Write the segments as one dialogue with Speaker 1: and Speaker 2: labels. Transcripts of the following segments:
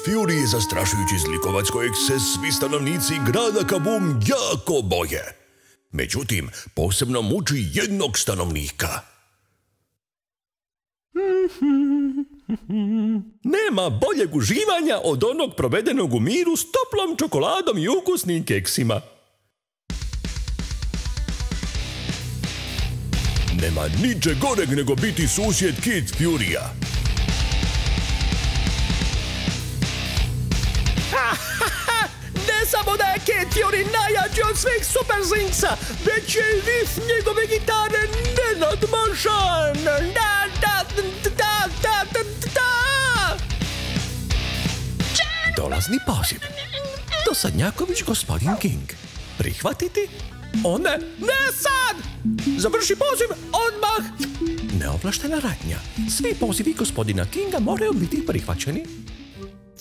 Speaker 1: Fury je zastrašujući zlikovac kojeg se svi stanovnici grada Kaboom jako boje. Međutim, posebno muči jednog stanovnika. Nema boljeg uživanja od onog provedenog u miru s toplom čokoladom i ukusnim keksima. Nema ničeg goreg nego biti susjed Kid Furya.
Speaker 2: Ne samo da je Kid Fury najjači od svih Super Zinksa, već je riff njegove gitare nenadmašan. Dolazni poziv. Dosadnjaković gospodin King. Prihvatiti? O ne, ne sad! Završi poziv odmah! Neovlaštena radnja. Svi pozivi gospodina Kinga moraju biti prihvaćeni.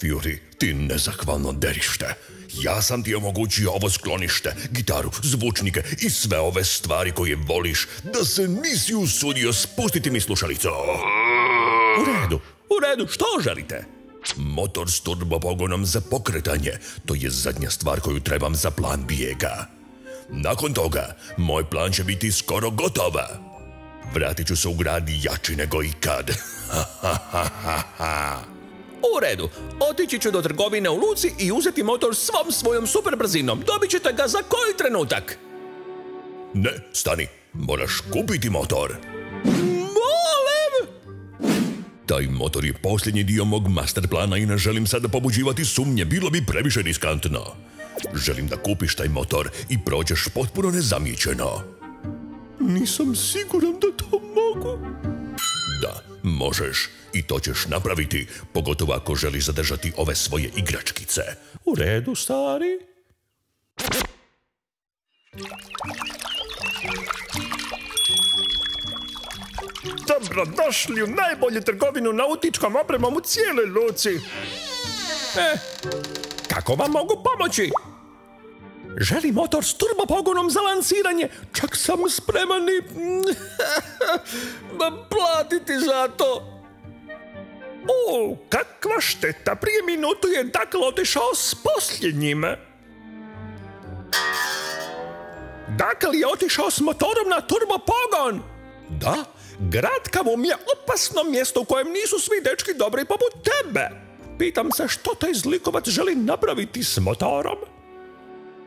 Speaker 1: Fury, ti nezahvalno derište. Ja sam ti omogućio ovo sklonište, gitaru, zvučnike i sve ove stvari koje voliš, da se nisi usudio spustiti mi slušalicu.
Speaker 2: U redu, što želite?
Speaker 1: Motor s turbopogonom za pokretanje, to je zadnja stvar koju trebam za plan bijega. Nakon toga, moj plan će biti skoro gotova. Vratit ću se u grad jači nego ikad.
Speaker 2: U redu, otići ću do trgovine u luci i uzeti motor svom svojom super brzinom. Dobit ćete ga za koji trenutak?
Speaker 1: Ne, stani, moraš kupiti motor.
Speaker 2: Molim!
Speaker 1: Taj motor je posljednji dio mog master plana i ne želim sada pobuđivati sumnje, bilo bi previše riskantno. Želim da kupiš taj motor i prođeš potpuno nezamijećeno.
Speaker 2: Nisam siguran da to mogu.
Speaker 1: Da, možeš. I to ćeš napraviti, pogotovo ako želiš zadržati ove svoje igračkice.
Speaker 2: U redu, stari. Dobrodošli u najbolju trgovinu nautičkom opremom u cijeloj luci. Kako vam mogu pomoći? Želim motor s turbopogonom za lansiranje. Čak sam spreman i platiti za to. O, kakva šteta. Prije minutu je Dakl otišao s posljednjim. Dakl je otišao s motorom na turbopogon. Da, grad Kaboom je opasno mjesto u kojem nisu svi dečki dobri poput tebe. Pitam se što taj zlikovac želi napraviti s motorom.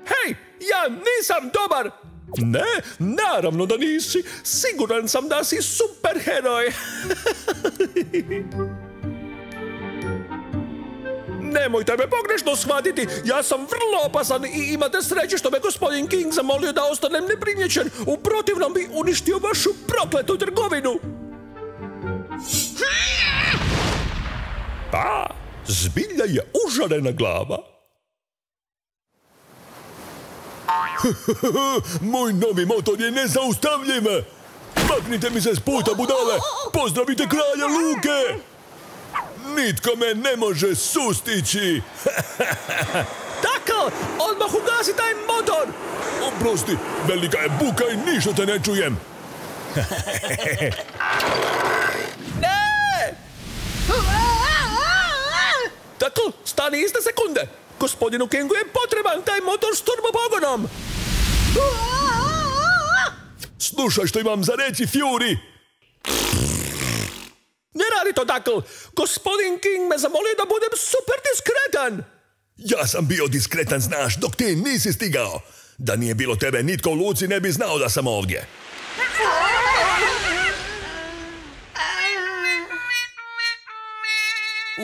Speaker 2: Hej, ja nisam dobar! Ne, naravno da nisi. Siguran sam da si superheroj. Nemojte me pogrešno shvatiti. Ja sam vrlo opasan i imate sreće što me gospodin King zamolio da ostanem neprimjećen. U protivnom bi uništio vašu prokletu trgovinu. Pa, zbilja je užarena glava.
Speaker 1: Moj novi motor je nezaustavljiv! Maknite mi se s puta, budale! Pozdravite kralja luke! Nitko me ne može sustići!
Speaker 2: Dakle, odmah ugasi taj motor!
Speaker 1: Oprosti, velika je buka i ništa te ne čujem!
Speaker 2: Ne! Dakle, stani iste sekunde! Gospodinu Kingu je potreban taj motor s turbopogonom!
Speaker 1: Slušaj što imam za reći, Fury!
Speaker 2: Ne radi to, Dakl! Gospodin King me zamolio da budem super diskretan!
Speaker 1: Ja sam bio diskretan, znaš, dok ti nisi stigao. Da nije bilo tebe, nitko u luci ne bi znao da sam ovdje.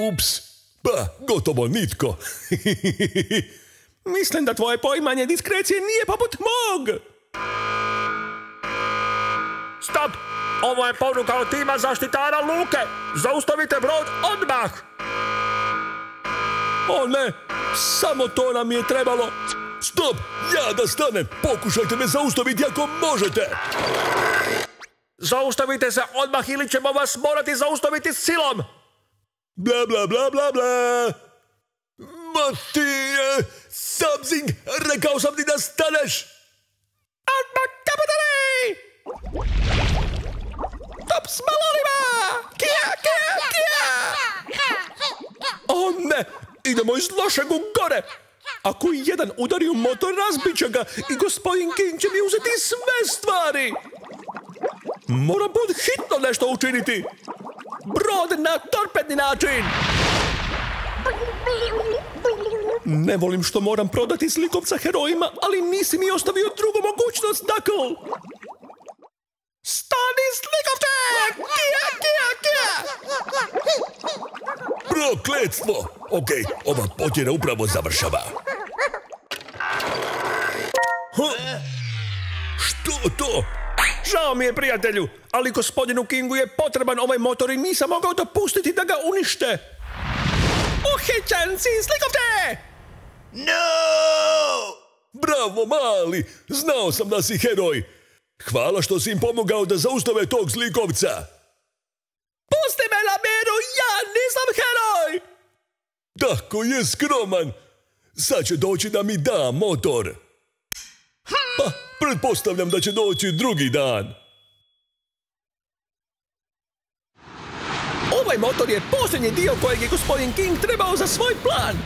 Speaker 1: Ups, pa, gotovo nitko.
Speaker 2: Mislim da tvoje poimanje diskrecije nije poput mog! Stop! Ovo je poruka od tima zaštitara luke! Zaustavite brod odmah!
Speaker 1: O ne, samo to nam je trebalo. Stop, ja da stanem, pokušajte me zaustaviti ako možete.
Speaker 2: Zaustavite se odmah ili ćemo vas morati zaustaviti silom!
Speaker 1: Bla bla bla bla bla. Ma ti, Samsing, rekao sam ti da staneš.
Speaker 2: Odmah kapitali! Top s balonima! Kija, kija, kija! O ne, idemo iz lošeg u gore. Ako jedan udari u motor, razbit će ga i gospodin King će mi uzeti sve stvari. Moram pod hitno nešto učiniti. Brod na torpedni način. Ne volim što moram prodati zlikovca herojima, ali nisi mi ostavio drugu mogućnost, Dakle. Stani, zlikovče!
Speaker 1: Prokletstvo! Okej, ova potjera upravo završava. Što to?
Speaker 2: Žao mi je, prijatelju, ali gospodinu Kingu je potreban ovaj motor i nisam mogao dopustiti da ga unište. Uhićen si, zlikovče!
Speaker 1: No! Bravo, mali! Znao sam da si heroj. Hvala što si im pomogao da zaustave tog zlikovca.
Speaker 2: Pusti me na miru, ja nisam heroj!
Speaker 1: Tako je skroman. Sad će doći da mi da motor. Pa, pretpostavljam da će doći drugi dan.
Speaker 2: Ovaj motor je posljednji dio kojeg je gospodin King trebao za svoj plan.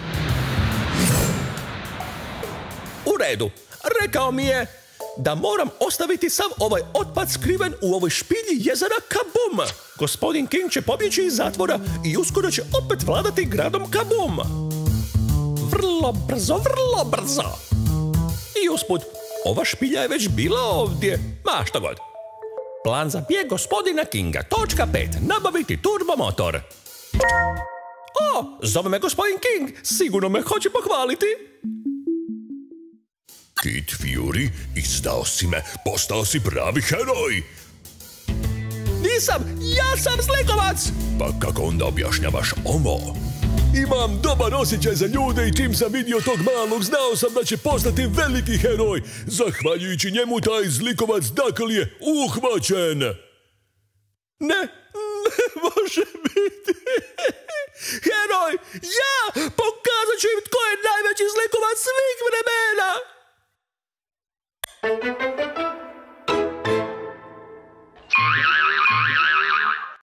Speaker 2: U redu, rekao mi je da moram ostaviti sav ovaj otpad skriven u ovoj špilji jezera Kaboom. Gospodin King će pobjeći iz zatvora i uskoro će opet vladati gradom Kaboom. Vrlo brzo, vrlo brzo. I usput, ova špilja je već bila ovdje. Ma, što god. Plan za bijeg gospodina Kinga. Točka 5. Nabaviti turbomotor. O, zove me gospodin King. Sigurno me hoće pohvaliti.
Speaker 1: Kid Fury, izdao si me, postao si pravi heroj.
Speaker 2: Nisam, ja sam zlikovac.
Speaker 1: Pa kako onda objašnjavaš ovo? Imam dobar osjećaj za ljude i čim sam vidio tog malog, znao sam da će postati veliki heroj. Zahvaljujući njemu taj zlikovac Dakle je uhvaćen.
Speaker 2: Ne može biti. Heroj, ja pokazat ću im tko je najveći zlikovac svih vremena.